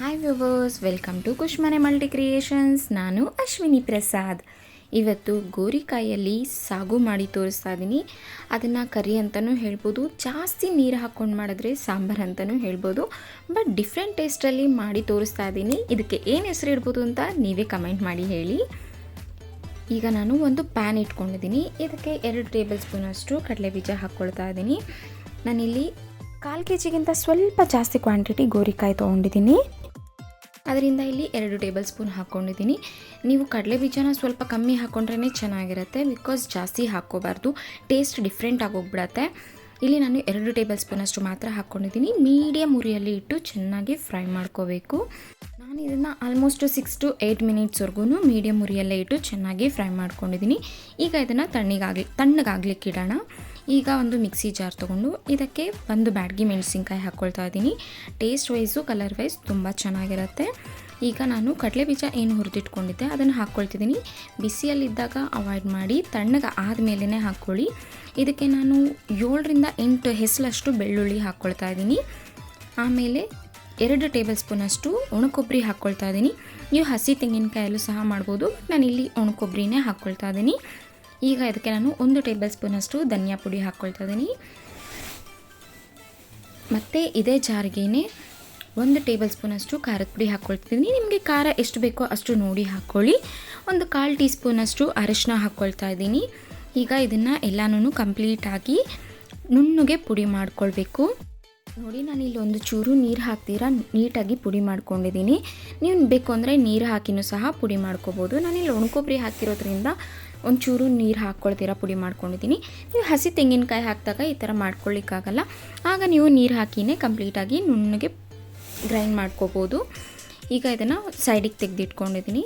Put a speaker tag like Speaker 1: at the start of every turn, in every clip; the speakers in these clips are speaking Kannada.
Speaker 1: Hi viewers, welcome to Kushmane multi creations. ನಾನು ಅಶ್ವಿನಿ ಪ್ರಸಾದ್. ಇವತ್ತು ಗೋರಿಕಾಯಲ್ಲಿ ಸಾಗು ಮಾಡಿ ತೋರಿಸ್ತಾ ಇದ್ದೀನಿ. ಅದನ್ನು ಕರಿ ಅಂತಲೂ ಹೇಳ್ಬೋದು, ಜಾಸ್ತಿ ನೀರು ಹಾಕ್ಕೊಂಡು ಮಾಡಿದ್ರೆ ಸಾಂಬಾರು ಅಂತಲೂ ಹೇಳ್ಬೋದು. ಬಟ್ ಡಿಫ್ರೆಂಟ್ ಟೇಸ್ಟಲ್ಲಿ ಮಾಡಿ ತೋರಿಸ್ತಾ ಇದ್ದೀನಿ. ಇದಕ್ಕೆ ಏನು ಹೆಸರು ಇಡ್ಬೋದು ಅಂತ ನೀವೇ ಕಮೆಂಟ್ ಮಾಡಿ ಹೇಳಿ. ಈಗ ನಾನು ಒಂದು ಪ್ಯಾನ್ ಇಟ್ಕೊಂಡಿದ್ದೀನಿ. ಇದಕ್ಕೆ 2 ಟೇಬಲ್ ಸ್ಪೂನಷ್ಟು ಕಡಲೆ ಬೀಜ ಹಾಕ್ಕೊಳ್ತಾ ಇದ್ದೀನಿ. ನಾನಿಲ್ಲಿ 1/4 kg ಸ್ವಲ್ಪ ಜಾಸ್ತಿ ಕ್ವಾಂಟಿಟಿ ಗೋರಿಕಾಯಿ ತೊಗೊಂಡಿದ್ದೀನಿ. ಅದರಿಂದ ಇಲ್ಲಿ 2 ಟೇಬಲ್ ಸ್ಪೂನ್ ಹಾಕ್ಕೊಂಡಿದ್ದೀನಿ. ನೀವು ಕಡಲೆ ಬೀಜನ ಸ್ವಲ್ಪ ಕಮ್ಮಿ ಹಾಕ್ಕೊಂಡ್ರೇ ಚೆನ್ನಾಗಿರುತ್ತೆ, ಬಿಕಾಸ್ ಜಾಸ್ತಿ ಹಾಕ್ಕೋಬಾರ್ದು, ಟೇಸ್ಟ್ ಡಿಫ್ರೆಂಟ್ ಆಗೋಗ್ಬಿಡತ್ತೆ. ಇಲ್ಲಿ ನಾನು 2 ಟೇಬಲ್ ಸ್ಪೂನಷ್ಟು ಮಾತ್ರ ಹಾಕ್ಕೊಂಡಿದ್ದೀನಿ. ಮೀಡಿಯಮ್ ಉರಿಯಲ್ಲಿ ಇಟ್ಟು ಚೆನ್ನಾಗಿ ಫ್ರೈ ಮಾಡ್ಕೋಬೇಕು. ನಾನು ಇದನ್ನು ಆಲ್ಮೋಸ್ಟ್ 6 to 8 ಮಿನಿಟ್ಸ್ವರೆಗೂ ಮೀಡಿಯಮ್ ಉರಿಯಲ್ಲೇ ಇಟ್ಟು ಚೆನ್ನಾಗಿ ಫ್ರೈ ಮಾಡ್ಕೊಂಡಿದ್ದೀನಿ. ಈಗ ಇದನ್ನು ತಣ್ಣಗಾಗ್ಲಿಕ್ಕೆ ಇಡೋಣ. ಈಗ ಒಂದು ಮಿಕ್ಸಿ ಜಾರ್ ತೊಗೊಂಡು ಇದಕ್ಕೆ ಒಂದು ಬ್ಯಾಡಗಿ ಮೆಣಸಿನ್ಕಾಯಿ ಹಾಕ್ಕೊಳ್ತಾ ಇದ್ದೀನಿ. ಟೇಸ್ಟ್ ವೈಸು ಕಲರ್ ವೈಸ್ ತುಂಬ ಚೆನ್ನಾಗಿರುತ್ತೆ. ಈಗ ನಾನು ಕಡಲೆ ಬೀಜ ಏನು ಹುರಿದಿಟ್ಕೊಂಡಿದ್ದೆ ಅದನ್ನು ಹಾಕ್ಕೊಳ್ತಿದ್ದೀನಿ. ಬಿಸಿಯಲ್ಲಿದ್ದಾಗ ಅವಾಯ್ಡ್ ಮಾಡಿ, ತಣ್ಣಗೆ ಆದಮೇಲೆ ಹಾಕ್ಕೊಳ್ಳಿ. ಇದಕ್ಕೆ ನಾನು 7 ರಿಂದ 8 ಹೆಸಲಷ್ಟು ಬೆಳ್ಳುಳ್ಳಿ ಹಾಕ್ಕೊಳ್ತಾ ಇದ್ದೀನಿ. ಆಮೇಲೆ 2 ಟೇಬಲ್ ಸ್ಪೂನಷ್ಟು ಒಣಕೊಬ್ಬರಿ ಹಾಕ್ಕೊಳ್ತಾ ಇದ್ದೀನಿ. ನೀವು ಹಸಿ ತೆಂಗಿನಕಾಯಲ್ಲೂ ಸಹ ಮಾಡ್ಬೋದು, ನಾನಿಲ್ಲಿ ಒಣಕೊಬ್ಬರಿನೇ ಹಾಕ್ಕೊಳ್ತಾ ಇದ್ದೀನಿ. ಈಗ ಇದಕ್ಕೆ ನಾನು 1 ಟೇಬಲ್ ಸ್ಪೂನಷ್ಟು ಧನಿಯಾ ಪುಡಿ ಹಾಕ್ಕೊಳ್ತಾ ಇದ್ದೀನಿ. ಮತ್ತು ಇದೇ ಜಾರಿಗೆನೇ 1 ಟೇಬಲ್ ಸ್ಪೂನಷ್ಟು ಖಾರದ ಪುಡಿ ಹಾಕ್ಕೊಳ್ತಿದ್ದೀನಿ. ನಿಮಗೆ ಖಾರ ಎಷ್ಟು ಬೇಕೋ ಅಷ್ಟು ನೋಡಿ ಹಾಕ್ಕೊಳ್ಳಿ. ಒಂದು 1/4 ಟೀ ಸ್ಪೂನಷ್ಟು ಅರಿಶಿನ ಹಾಕ್ಕೊಳ್ತಾ ಇದ್ದೀನಿ. ಈಗ ಇದನ್ನು ಎಲ್ಲನೂ ಕಂಪ್ಲೀಟಾಗಿ ನುಣ್ಣಗೆ ಪುಡಿ ಮಾಡ್ಕೊಳ್ಬೇಕು. ನೋಡಿ, ನಾನಿಲ್ಲಿ ಒಂದು ಚೂರು ನೀರು ಹಾಕ್ತೀರಾ ನೀಟಾಗಿ ಪುಡಿ ಮಾಡ್ಕೊಂಡಿದ್ದೀನಿ. ನೀವು ಬೇಕು ಅಂದರೆ ನೀರು ಹಾಕಿನೂ ಸಹ ಪುಡಿ ಮಾಡ್ಕೋಬೋದು. ನಾನಿಲ್ಲಿ ಒಣಕೊಬ್ಬರಿ ಹಾಕಿರೋದ್ರಿಂದ ಒಂಚೂರು ನೀರು ಹಾಕ್ಕೊಳ್ತೀರಾ ಪುಡಿ ಮಾಡ್ಕೊಂಡಿದ್ದೀನಿ. ನೀವು ಹಸಿ ತೆಂಗಿನಕಾಯಿ ಹಾಕಿದಾಗ ಈ ಥರ ಮಾಡ್ಕೊಳ್ಳಿಕ್ಕಾಗಲ್ಲ, ಆಗ ನೀವು ನೀರು ಹಾಕಿನೇ ಕಂಪ್ಲೀಟಾಗಿ ನುಣ್ಣಗೆ ಗ್ರೈಂಡ್ ಮಾಡ್ಕೋಬೋದು. ಈಗ ಇದನ್ನು ಸೈಡಿಗೆ ತೆಗೆದಿಟ್ಕೊಂಡಿದ್ದೀನಿ.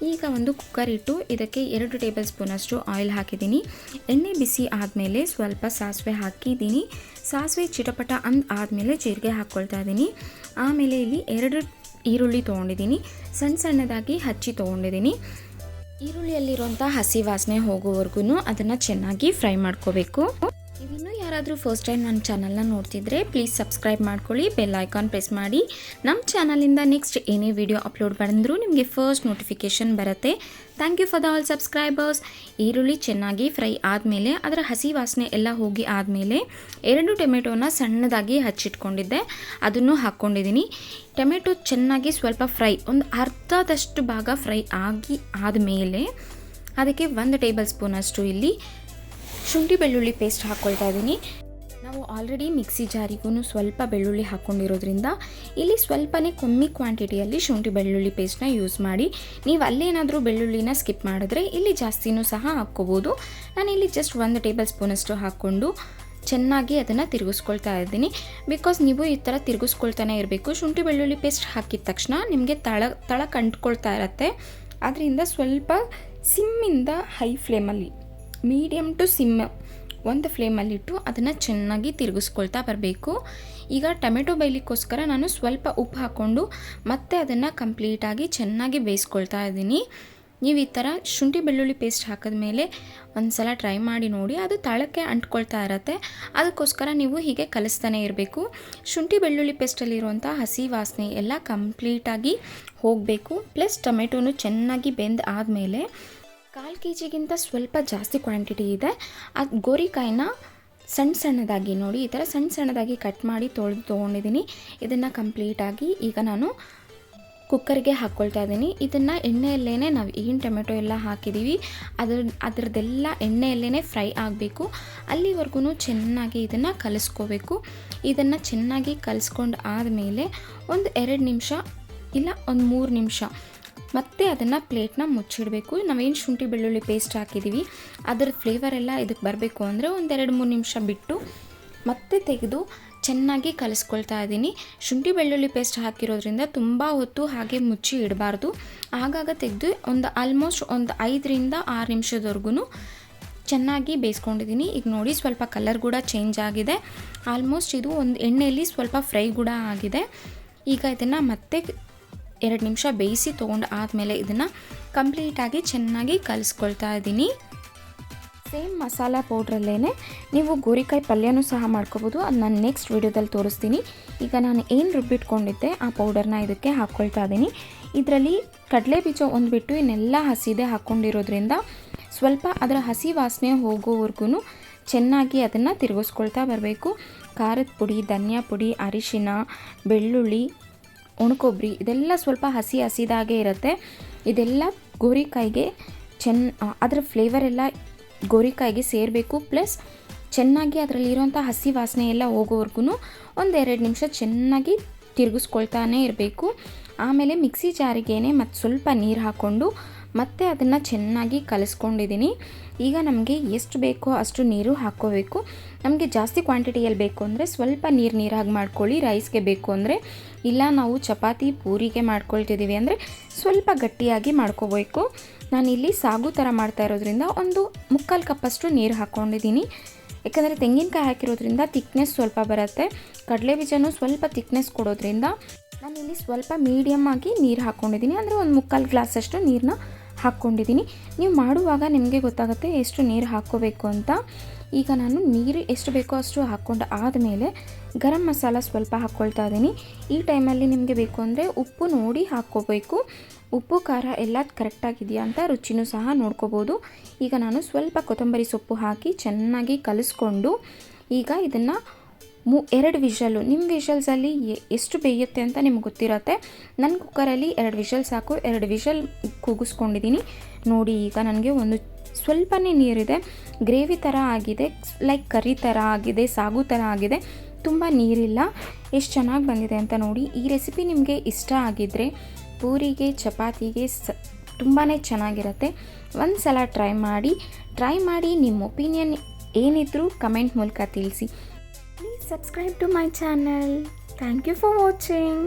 Speaker 1: ಈಗ ಒಂದು ಕುಕ್ಕರ್ ಇಟ್ಟು ಇದಕ್ಕೆ 2 ಟೇಬಲ್ ಸ್ಪೂನಷ್ಟು ಆಯಿಲ್ ಹಾಕಿದ್ದೀನಿ. ಎಣ್ಣೆ ಬಿಸಿ ಆದಮೇಲೆ ಸ್ವಲ್ಪ ಸಾಸಿವೆ ಹಾಕಿದ್ದೀನಿ. ಸಾಸಿವೆ ಚಿಟಪಟ ಆದಮೇಲೆ ಜೀರಿಗೆ ಹಾಕ್ಕೊಳ್ತಾ ಇದ್ದೀನಿ. ಆಮೇಲೆ ಇಲ್ಲಿ 2 ಈರುಳ್ಳಿ ತೊಗೊಂಡಿದ್ದೀನಿ, ಸಣ್ಣದಾಗಿ ಹಚ್ಚಿ ತೊಗೊಂಡಿದ್ದೀನಿ. ಈರುಳ್ಳಿಯಲ್ಲಿರುವಂಥ ಹಸಿ ವಾಸನೆ ಹೋಗೋವರೆಗೂ ಅದನ್ನು ಚೆನ್ನಾಗಿ ಫ್ರೈ ಮಾಡ್ಕೋಬೇಕು. ನೀವಿನ್ನೂ ಯಾರಾದರೂ ಫಸ್ಟ್ ಟೈಮ್ ನನ್ನ ಚಾನಲ್ನ ನೋಡ್ತಿದ್ರೆ ಪ್ಲೀಸ್ ಸಬ್ಸ್ಕ್ರೈಬ್ ಮಾಡ್ಕೊಳ್ಳಿ, ಬೆಲ್ ಐಕಾನ್ ಪ್ರೆಸ್ ಮಾಡಿ. ನಮ್ಮ ಚಾನಲಿಂದ ನೆಕ್ಸ್ಟ್ ಏನೇ ವಿಡಿಯೋ ಅಪ್ಲೋಡ್ ಮಾಡಿದ್ರೂ ನಿಮಗೆ ಫಸ್ಟ್ ನೋಟಿಫಿಕೇಷನ್ ಬರುತ್ತೆ. Thank you for the all subscribers. ಈರುಳ್ಳಿ ಚೆನ್ನಾಗಿ ಫ್ರೈ ಆದಮೇಲೆ, ಅದರ ಹಸಿ ವಾಸನೆ ಎಲ್ಲ ಹೋಗಿ ಆದಮೇಲೆ 2 ಟೊಮೆಟೊನ ಸಣ್ಣದಾಗಿ ಹಚ್ಚಿಟ್ಕೊಂಡಿದ್ದೆ, ಅದನ್ನು ಹಾಕ್ಕೊಂಡಿದ್ದೀನಿ. ಟೊಮೆಟೊ ಚೆನ್ನಾಗಿ ಸ್ವಲ್ಪ ಫ್ರೈ, ಒಂದು ಅರ್ಧದಷ್ಟು ಭಾಗ ಫ್ರೈ ಆದಮೇಲೆ ಅದಕ್ಕೆ 1 ಟೇಬಲ್ ಸ್ಪೂನಷ್ಟು ಇಲ್ಲಿ ಶುಂಠಿ ಬೆಳ್ಳುಳ್ಳಿ ಪೇಸ್ಟ್ ಹಾಕ್ಕೊಳ್ತಾ ಇದ್ದೀನಿ. ನಾವು ಆಲ್ರೆಡಿ ಮಿಕ್ಸಿ ಜಾರಿಗೂ ಸ್ವಲ್ಪ ಬೆಳ್ಳುಳ್ಳಿ ಹಾಕ್ಕೊಂಡಿರೋದ್ರಿಂದ ಇಲ್ಲಿ ಸ್ವಲ್ಪನೇ ಕಮ್ಮಿ ಕ್ವಾಂಟಿಟಿಯಲ್ಲಿ ಶುಂಠಿ ಬೆಳ್ಳುಳ್ಳಿ ಪೇಸ್ಟ್ನ ಯೂಸ್ ಮಾಡಿ. ನೀವು ಅಲ್ಲೇನಾದರೂ ಬೆಳ್ಳುಳ್ಳಿನ ಸ್ಕಿಪ್ ಮಾಡಿದ್ರೆ ಇಲ್ಲಿ ಜಾಸ್ತಿನೂ ಸಹ ಹಾಕ್ಕೋಬೋದು. ನಾನಿಲ್ಲಿ ಜಸ್ಟ್ 1 ಟೇಬಲ್ ಸ್ಪೂನಷ್ಟು ಹಾಕ್ಕೊಂಡು ಚೆನ್ನಾಗಿ ಅದನ್ನು ತಿರುಗಿಸ್ಕೊಳ್ತಾ ಇದ್ದೀನಿ. ಬಿಕಾಸ್ ನೀವು ಈ ಥರ ತಿರುಗಿಸ್ಕೊಳ್ತಾನೆ ಇರಬೇಕು. ಶುಂಠಿ ಬೆಳ್ಳುಳ್ಳಿ ಪೇಸ್ಟ್ ಹಾಕಿದ ತಕ್ಷಣ ನಿಮಗೆ ತಳಕ್ಕೆ ಅಂಟ್ಕೊಳ್ತಾ ಇರತ್ತೆ. ಅದರಿಂದ ಸ್ವಲ್ಪ ಸಿಮ್ಮಿಂದ ಹೈ ಫ್ಲೇಮಲ್ಲಿ, ಮೀಡಿಯಮ್ ಟು ಸಿಮ್ ಒಂದು ಫ್ಲೇಮಲ್ಲಿಟ್ಟು ಅದನ್ನು ಚೆನ್ನಾಗಿ ತಿರುಗಿಸ್ಕೊಳ್ತಾ ಬರಬೇಕು. ಈಗ ಟೊಮೆಟೊ ಬೇಯಲಿಕ್ಕೋಸ್ಕರ ನಾನು ಸ್ವಲ್ಪ ಉಪ್ಪು ಹಾಕ್ಕೊಂಡು ಮತ್ತೆ ಅದನ್ನು ಕಂಪ್ಲೀಟಾಗಿ ಚೆನ್ನಾಗಿ ಬೇಯಿಸ್ಕೊಳ್ತಾ ಇದ್ದೀನಿ. ನೀವು ಈ ಥರ ಶುಂಠಿ ಬೆಳ್ಳುಳ್ಳಿ ಪೇಸ್ಟ್ ಹಾಕಿದ್ಮೇಲೆ ಒಂದು ಸಲ ಟ್ರೈ ಮಾಡಿ ನೋಡಿ, ಅದು ತಳಕ್ಕೆ ಅಂಟ್ಕೊಳ್ತಾ ಇರತ್ತೆ. ಅದಕ್ಕೋಸ್ಕರ ನೀವು ಹೀಗೆ ಕಲಿಸ್ತಾನೆ ಇರಬೇಕು. ಶುಂಠಿ ಬೆಳ್ಳುಳ್ಳಿ ಪೇಸ್ಟಲ್ಲಿರುವಂಥ ಹಸಿ ವಾಸನೆ ಎಲ್ಲ ಕಂಪ್ಲೀಟಾಗಿ ಹೋಗಬೇಕು. ಪ್ಲಸ್ ಟೊಮೆಟೊನು ಚೆನ್ನಾಗಿ ಬೆಂದು ಆದಮೇಲೆ 1/4 kg ಸ್ವಲ್ಪ ಜಾಸ್ತಿ ಕ್ವಾಂಟಿಟಿ ಇದೆ. ಅದು ಗೋರಿಕಾಯಿನ ಸಣ್ಣದಾಗಿ ನೋಡಿ ಈ ಥರ ಸಣ್ಣದಾಗಿ ಕಟ್ ಮಾಡಿ ತೊಗೊಂಡಿದ್ದೀನಿ. ಇದನ್ನು ಕಂಪ್ಲೀಟಾಗಿ ಈಗ ನಾನು ಕುಕ್ಕರ್ಗೆ ಹಾಕ್ಕೊಳ್ತಾ ಇದ್ದೀನಿ. ಇದನ್ನು ಎಣ್ಣೆಯಲ್ಲೇ ನಾವು ಏನು ಟೊಮೆಟೊ ಎಲ್ಲ ಹಾಕಿದ್ದೀವಿ ಅದರದ್ದೆಲ್ಲ ಎಣ್ಣೆಯಲ್ಲೇ ಫ್ರೈ ಆಗಬೇಕು. ಅಲ್ಲಿವರೆಗೂ ಚೆನ್ನಾಗಿ ಇದನ್ನು ಕಲಿಸ್ಕೋಬೇಕು. ಇದನ್ನು ಚೆನ್ನಾಗಿ ಕಲಿಸ್ಕೊಂಡು ಆದಮೇಲೆ ಒಂದು 2 ನಿಮಿಷ ಇಲ್ಲ ಒಂದು 3 ನಿಮಿಷ ಮತ್ತೆ ಅದನ್ನು ಪ್ಲೇಟ್ನ ಮುಚ್ಚಿಡಬೇಕು. ನಾವೇನು ಶುಂಠಿ ಬೆಳ್ಳುಳ್ಳಿ ಪೇಸ್ಟ್ ಹಾಕಿದ್ದೀವಿ ಅದರ ಫ್ಲೇವರ್ ಎಲ್ಲ ಇದಕ್ಕೆ ಬರಬೇಕು ಅಂದರೆ ಒಂದು 2-3 ನಿಮಿಷ ಬಿಟ್ಟು ಮತ್ತೆ ತೆಗೆದು ಚೆನ್ನಾಗಿ ಕಲಿಸ್ಕೊಳ್ತಾ ಇದ್ದೀನಿ. ಶುಂಠಿ ಬೆಳ್ಳುಳ್ಳಿ ಪೇಸ್ಟ್ ಹಾಕಿರೋದ್ರಿಂದ ತುಂಬ ಹೊತ್ತು ಹಾಗೆ ಮುಚ್ಚಿ ಇಡಬಾರ್ದು. ಆಗಾಗ ತೆಗೆದು ಆಲ್ಮೋಸ್ಟ್ ಒಂದು 5 ರಿಂದ 6 ನಿಮಿಷದವರೆಗೂ ಚೆನ್ನಾಗಿ ಬೇಯಿಸ್ಕೊಂಡಿದ್ದೀನಿ. ಈಗ ನೋಡಿ, ಸ್ವಲ್ಪ ಕಲರ್ ಕೂಡ ಚೇಂಜ್ ಆಗಿದೆ. ಆಲ್ಮೋಸ್ಟ್ ಇದು ಒಂದು ಎಣ್ಣೆಯಲ್ಲಿ ಸ್ವಲ್ಪ ಫ್ರೈ ಕೂಡ ಆಗಿದೆ. ಈಗ ಇದನ್ನು ಮತ್ತೆ 2 ನಿಮಿಷ ಬೇಯಿಸಿ ತೊಗೊಂಡು ಆದಮೇಲೆ ಇದನ್ನು ಕಂಪ್ಲೀಟಾಗಿ ಚೆನ್ನಾಗಿ ಕಲಿಸ್ಕೊಳ್ತಾ ಇದ್ದೀನಿ. ಸೇಮ್ ಮಸಾಲ ಪೌಡ್ರಲ್ಲೇ ನೀವು ಗೋರಿಕಾಯಿ ಪಲ್ಯನೂ ಸಹ ಮಾಡ್ಕೋಬೋದು. ಅದು ನಾನು ನೆಕ್ಸ್ಟ್ ವೀಡಿಯೋದಲ್ಲಿ ತೋರಿಸ್ತೀನಿ. ಈಗ ನಾನು ಏನು ರುಬ್ಬಿಟ್ಕೊಂಡಿದ್ದೆ ಆ ಪೌಡರ್ನ ಇದಕ್ಕೆ ಹಾಕ್ಕೊಳ್ತಾ ಇದ್ದೀನಿ. ಇದರಲ್ಲಿ ಕಡಲೆ ಬೀಜ ಒಂದು ಬಿಟ್ಟು ಇನ್ನೆಲ್ಲ ಹಸಿದೆ ಹಾಕ್ಕೊಂಡಿರೋದ್ರಿಂದ ಸ್ವಲ್ಪ ಅದರ ಹಸಿ ವಾಸನೆ ಹೋಗೋವರೆಗೂ ಚೆನ್ನಾಗಿ ಅದನ್ನು ತಿರುಗಿಸ್ಕೊಳ್ತಾ ಬರಬೇಕು. ಖಾರದ ಪುಡಿ, ಧನಿಯಾ ಪುಡಿ, ಅರಿಶಿನ, ಬೆಳ್ಳುಳ್ಳಿ, ಒಣಕೊಬ್ಬರಿ ಇದೆಲ್ಲ ಸ್ವಲ್ಪ ಹಸಿದಾಗೇ ಇರುತ್ತೆ. ಇದೆಲ್ಲ ಗೋರಿಕಾಯಿಗೆ ಅದರ ಫ್ಲೇವರ್ ಎಲ್ಲ ಗೋರಿಕಾಯಿಗೆ ಸೇರಬೇಕು. ಪ್ಲಸ್ ಚೆನ್ನಾಗಿ ಅದರಲ್ಲಿರೋಂಥ ಹಸಿ ವಾಸನೆ ಎಲ್ಲ ಹೋಗೋವರೆಗೂ ಒಂದು 2 ನಿಮಿಷ ಚೆನ್ನಾಗಿ ತಿರುಗಿಸ್ಕೊಳ್ತಾನೆ ಇರಬೇಕು. ಆಮೇಲೆ ಮಿಕ್ಸಿ ಜಾರಿಗೇನೆ ಮತ್ತು ಸ್ವಲ್ಪ ನೀರು ಹಾಕ್ಕೊಂಡು ಮತ್ತೆ ಅದನ್ನು ಚೆನ್ನಾಗಿ ಕಲಿಸ್ಕೊಂಡಿದ್ದೀನಿ. ಈಗ ನಮಗೆ ಎಷ್ಟು ಬೇಕೋ ಅಷ್ಟು ನೀರು ಹಾಕ್ಕೋಬೇಕು. ನಮಗೆ ಜಾಸ್ತಿ ಕ್ವಾಂಟಿಟಿಯಲ್ಲಿ ಬೇಕು ಅಂದರೆ ಸ್ವಲ್ಪ ನೀರಾಗಿ ಮಾಡ್ಕೊಳ್ಳಿ. ರೈಸ್ಗೆ ಬೇಕು ಅಂದರೆ, ಇಲ್ಲ ನಾವು ಚಪಾತಿ ಪೂರಿಗೆ ಮಾಡ್ಕೊಳ್ತಿದ್ದೀವಿ ಅಂದರೆ ಸ್ವಲ್ಪ ಗಟ್ಟಿಯಾಗಿ ಮಾಡ್ಕೋಬೇಕು. ನಾನಿಲ್ಲಿ ಸಾಗು ಥರ ಮಾಡ್ತಾ ಇರೋದ್ರಿಂದ ಒಂದು 3/4 ಕಪ್ಪಷ್ಟು ನೀರು ಹಾಕ್ಕೊಂಡಿದ್ದೀನಿ. ಯಾಕಂದರೆ ತೆಂಗಿನಕಾಯಿ ಹಾಕಿರೋದ್ರಿಂದ ತಿಕ್ನೆಸ್ ಸ್ವಲ್ಪ ಬರುತ್ತೆ. ಕಡಲೆ ಬೀಜನೂ ಸ್ವಲ್ಪ ತಿಕ್ನೆಸ್ ಕೊಡೋದ್ರಿಂದ ನಾನಿಲ್ಲಿ ಸ್ವಲ್ಪ ಮೀಡಿಯಮ್ ಆಗಿ ನೀರು ಹಾಕ್ಕೊಂಡಿದ್ದೀನಿ. ಅಂದರೆ ಒಂದು 3/4 ಗ್ಲಾಸಷ್ಟು ನೀರನ್ನ ಹಾಕ್ಕೊಂಡಿದ್ದೀನಿ. ನೀವು ಮಾಡುವಾಗ ನಿಮಗೆ ಗೊತ್ತಾಗುತ್ತೆ ಎಷ್ಟು ನೀರು ಹಾಕ್ಕೋಬೇಕು ಅಂತ. ಈಗ ನಾನು ನೀರು ಎಷ್ಟು ಬೇಕೋ ಅಷ್ಟು ಹಾಕ್ಕೊಂಡು ಆದಮೇಲೆ ಗರಂ ಮಸಾಲ ಸ್ವಲ್ಪ ಹಾಕ್ಕೊಳ್ತಾ ಇದ್ದೀನಿ. ಈ ಟೈಮಲ್ಲಿ ನಿಮಗೆ ಬೇಕು ಅಂದರೆ ಉಪ್ಪು ನೋಡಿ ಹಾಕ್ಕೋಬೇಕು. ಉಪ್ಪು ಖಾರ ಎಲ್ಲ ಕರೆಕ್ಟಾಗಿದೆಯಾ ಅಂತ ರುಚಿನೂ ಸಹ ನೋಡ್ಕೋಬೋದು. ಈಗ ನಾನು ಸ್ವಲ್ಪ ಕೊತ್ತಂಬರಿ ಸೊಪ್ಪು ಹಾಕಿ ಚೆನ್ನಾಗಿ ಕಲಿಸ್ಕೊಂಡು ಈಗ ಇದನ್ನು 2 ವಿಷಲ್ಲು, ನಿಮ್ಮ ವಿಷಲ್ಸಲ್ಲಿ ಎಷ್ಟು ಬೇಯುತ್ತೆ ಅಂತ ನಿಮ್ಗೆ ಗೊತ್ತಿರುತ್ತೆ. ನನ್ನ ಕುಕ್ಕರಲ್ಲಿ 2 ವಿಷಲ್ ಸಾಕು. 2 ವಿಷಲ್ ಕೂಗಿಸ್ಕೊಂಡಿದ್ದೀನಿ. ನೋಡಿ ಈಗ ನನಗೆ ಒಂದು ಸ್ವಲ್ಪನೇ ನೀರಿದೆ, ಗ್ರೇವಿ ಥರ ಆಗಿದೆ, ಲೈಕ್ ಕರಿ ಥರ ಆಗಿದೆ, ಸಾಗು ಥರ ಆಗಿದೆ, ತುಂಬ ನೀರಿಲ್ಲ. ಎಷ್ಟು ಚೆನ್ನಾಗಿ ಬಂದಿದೆ ಅಂತ ನೋಡಿ. ಈ ರೆಸಿಪಿ ನಿಮಗೆ ಇಷ್ಟ ಆಗಿದ್ದರೆ ಪೂರಿಗೆ ಚಪಾತಿಗೆ ತುಂಬಾ ಚೆನ್ನಾಗಿರುತ್ತೆ. ಒಂದು ಸಲ ಟ್ರೈ ಮಾಡಿ ನಿಮ್ಮ ಒಪಿನಿಯನ್ ಏನಿದ್ರೂ ಕಮೆಂಟ್ ಮೂಲಕ ತಿಳಿಸಿ. Please subscribe to my channel. Thank you for watching.